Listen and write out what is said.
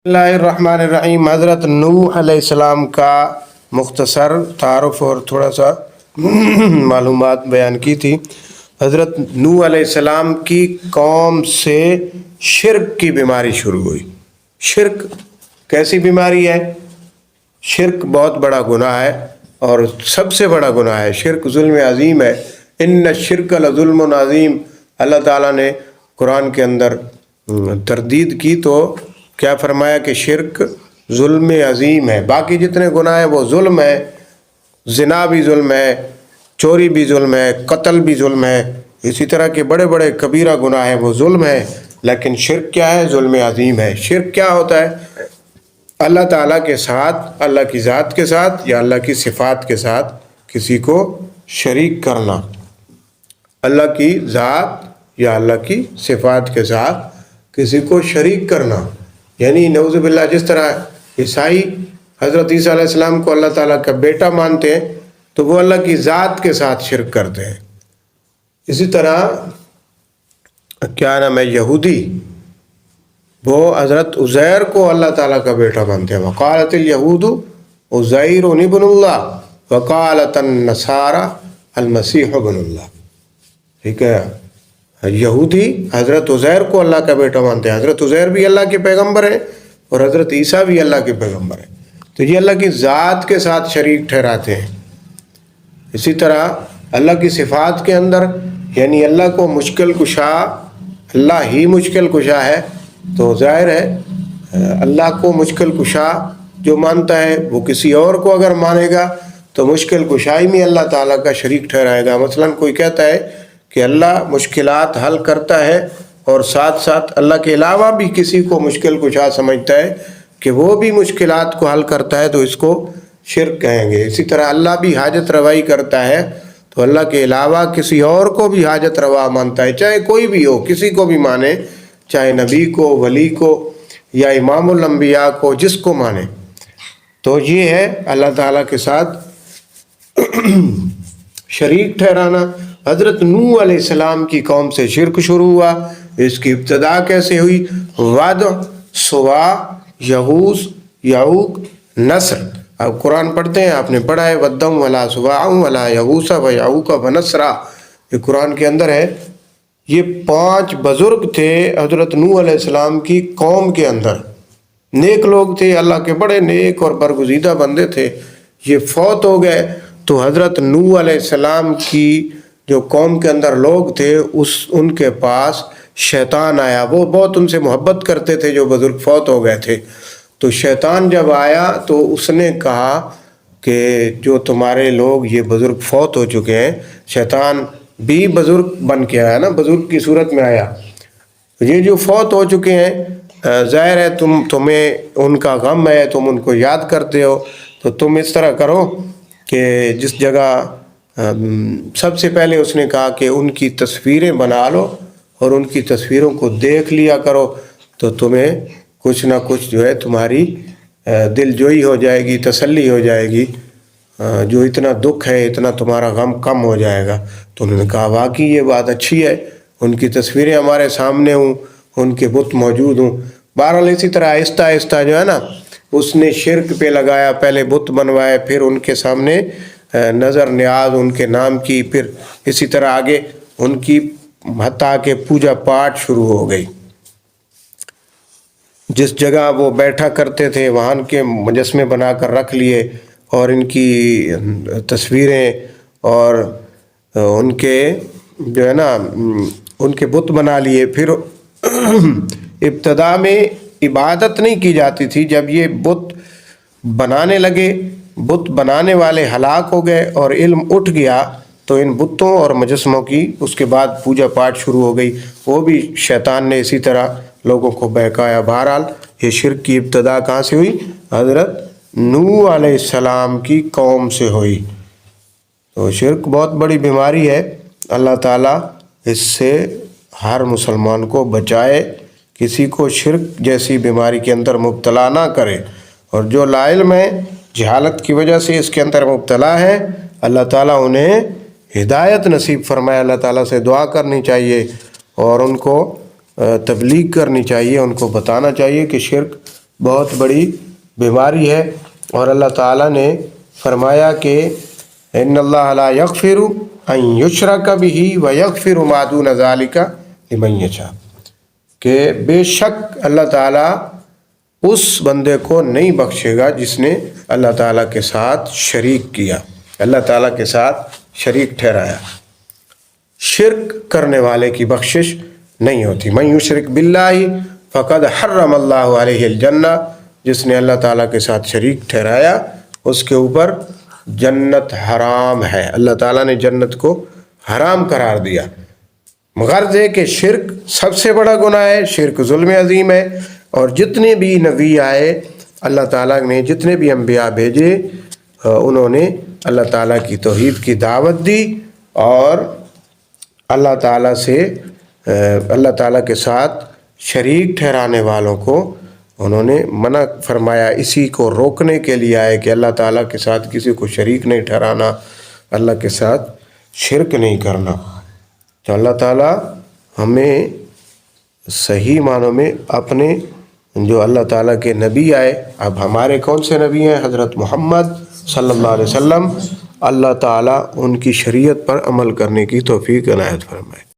बिस्मिल्लाहिर्रहमानिर्रहीम। हज़रत नूह अलैहिस्सलाम का मुख्तसर तारुफ और थोड़ा सा मालूमात बयान की थी। हज़रत नूह अलैहिस्सलाम की कौम से शिर्क की बीमारी शुरू हुई। शिर्क कैसी बीमारी है? शिर्क बहुत बड़ा गुनाह है और सबसे बड़ा गुनाह है। शिर्क जुल्म अज़ीम है। इन्न शिर्क लजुल्मुन अज़ीम, अल्लाह ताला ने कुरान के अंदर तरदीद की तो क्या फरमाया कि शिर्क जुल्म अज़ीम है। बाकी जितने गुनाह हैं वो जुल्म है। ज़िना भी जुल्म है, चोरी भी जुल्म है, कत्ल भी जुल्म है, इसी तरह के बड़े बड़े कबीरा गुनाह हैं वो जुल्म है। लेकिन शिर्क क्या है? जुल्म अज़ीम है। शिर्क क्या होता है? अल्लाह ताला के साथ, अल्लाह की ज़ात के साथ या अल्लाह की सिफ़ात के साथ किसी को शरीक करना। अल्लाह की ज़ात या अल्लाह की सिफ़ात के साथ किसी को शरीक करना, यानी नऊज़ुबिल्लाह जिस तरह ईसाई हज़रत ईसा अलैहिस्सलाम को अल्लाह ताला का बेटा मानते हैं तो वो अल्लाह की ज़ात के साथ शिर्क करते हैं। इसी तरह क्या नाम है, यहूदी वो हज़रत उज़ैर को अल्लाह ताला का बेटा मानते हैं। वक़ालतिल यहूदु उज़ैरुन इब्नुल्लाह वक़ालतन नसारा अल मसीह इब्नुल्लाह। ठीक है, यहूदी हज़रत उज़ैर को अल्लाह का बेटा मानते हैं। हज़रत उज़ैर भी अल्लाह के पैगंबर हैं और हज़रत ईसा भी अल्लाह के पैगंबर हैं। तो ये अल्लाह की ज़ात के साथ शरीक ठहराते हैं। इसी तरह अल्लाह की सिफ़ात के अंदर, यानी अल्लाह को मुश्किल कुशा, अल्लाह ही मुश्किल कुशा है, तो ज़ाहिर है अल्लाह को मुश्किल कुशा जो मानता है वो किसी और को अगर मानेगा तो मुश्किल कुशाई में अल्लाह ताला का शरीक ठहराएगा। मसलन कोई कहता है कि अल्लाह मुश्किलात हल करता है और साथ साथ अल्लाह के अलावा भी किसी को मुश्किल कुशा समझता है कि वो भी मुश्किलात को हल करता है, तो इसको शिर्क कहेंगे। इसी तरह अल्लाह भी हाजत रवाई करता है तो अल्लाह के अलावा किसी और को भी हाजत रवा मानता है, चाहे कोई भी हो, किसी को भी माने, चाहे नबी को, वली को या इमामुल अंबिया को, जिसको माने। तो ये है अल्लाह ताला के साथ शरीक ठहराना। हज़रत नूह अलैहिस्सलाम की कौम से शिर्क शुरू हुआ। इसकी इब्तिदा कैसे हुई? वद, सुवा, यगूस, यऊक, नस्र। अब कुरान पढ़ते हैं, आपने पढ़ा है, वद्दम वला सुवाअम वला यगूसा व यऊका व नस्रा, ये कुरान के अंदर है। ये 5 बुज़ुर्ग थे हज़रत नूह अलैहिस्सलाम की कौम के अंदर। नेक लोग थे, अल्लाह के बड़े नेक और बरगुज़ीदा बंदे थे। ये फौत हो गए तो हज़रत नूह अलैहिस्सलाम की जो कौम के अंदर लोग थे उनके पास शैतान आया। वो बहुत उनसे मोहब्बत करते थे जो बुज़ुर्ग फौत हो गए थे। तो शैतान जब आया तो उसने कहा कि जो तुम्हारे लोग ये बुज़ुर्ग फौत हो चुके हैं, शैतान भी बुज़ुर्ग बन के आया ना, बुज़ुर्ग की सूरत में आया, ये जो फौत हो चुके हैं, ज़ाहिर है तुम्हें उनका गम है, तुम उनको याद करते हो, तो तुम इस तरह करो कि जिस जगह सबसे पहले उसने कहा कि उनकी तस्वीरें बना लो और उनकी तस्वीरों को देख लिया करो, तो तुम्हें कुछ ना कुछ जो है तुम्हारी दिलजोई हो जाएगी, तसल्ली हो जाएगी, जो इतना दुख है, इतना तुम्हारा गम कम हो जाएगा। तो उन्होंने कहा वाकई ये बात अच्छी है, उनकी तस्वीरें हमारे सामने हूँ, उनके बुत मौजूद हूँ। बहरहाल इसी तरह आहिस्ता आहिस्ता जो है ना, उसने शिर्क पे लगाया, पहले बुत बनवाए, फिर उनके सामने नज़र न्याज उनके नाम की, फिर इसी तरह आगे उनकी हत्ता के पूजा पाठ शुरू हो गई। जिस जगह वो बैठा करते थे वहाँ के मुजस्मे बनाकर रख लिए और इनकी तस्वीरें और उनके जो है ना उनके बुत बना लिए। फिर इब्तदा में इबादत नहीं की जाती थी। जब ये बुत बनाने लगे, बुत बनाने वाले हलाक हो गए और इल्म उठ गया, तो इन बुतों और मुजस्मों की उसके बाद पूजा पाठ शुरू हो गई। वो भी शैतान ने इसी तरह लोगों को बहकाया। बहरहाल ये शिर्क की इब्तदा कहाँ से हुई? हज़रत नूह अलैहिस्सलाम की कौम से हुई। तो शिर्क बहुत बड़ी बीमारी है। अल्लाह ताला इससे हर मुसलमान को बचाए, किसी को शिर्क जैसी बीमारी के अंदर मुब्तला ना करे। और जो लाइल्म है, जहालत की वजह से इसके अंदर मुब्तला है, अल्लाह ताला उन्हें हिदायत नसीब फरमाए। अल्लाह ताला से दुआ करनी चाहिए और उनको तबलीग करनी चाहिए, उनको बताना चाहिए कि शिर्क بہت بڑی بیماری ہے، اور اللہ تعالیٰ نے فرمایا کہ ان اللہ لا یغفر ان یشرک بہ ویغفر ما دون ذلک لمن یشاء، کہ بے شک اللہ تعالیٰ اس بندے کو نہیں بخشے گا جس نے اللہ تعالیٰ کے ساتھ شریک کیا، اللہ تعالیٰ کے ساتھ شریک ٹھہرایا۔ شرک کرنے والے کی بخشش نہیں ہوتی۔ من یشرک باللہ فقد حرم اللہ علیہ الجنہ، جس نے اللہ تعالیٰ کے ساتھ شریک ٹھہرایا اس کے اوپر جنت حرام ہے، اللہ تعالیٰ نے جنت کو حرام قرار دیا۔ غرض ہے کہ شرک سب سے بڑا گناہ ہے، شرک ظلم عظیم ہے، اور جتنے بھی نبی آئے اللہ تعالیٰ نے، جتنے بھی انبیاء بھیجے، انہوں نے اللہ تعالیٰ کی توحید کی دعوت دی، اور اللہ تعالیٰ سے اللہ تعالیٰ کے ساتھ شریک ٹھہرانے والوں کو انہوں نے منع فرمایا۔ اسی کو روکنے کے لیے آئے کہ اللہ تعالیٰ کے ساتھ کسی کو شریک نہیں ٹھہرانا، اللہ کے ساتھ شرک نہیں کرنا۔ تو اللہ تعالیٰ ہمیں صحیح معنوں میں اپنے جو اللہ تعالیٰ کے نبی آئے، اب ہمارے کون سے نبی ہیں؟ حضرت محمد صلی اللہ علیہ وسلم، اللہ تعالیٰ ان کی شریعت پر عمل کرنے کی توفیق عنایت فرمائے۔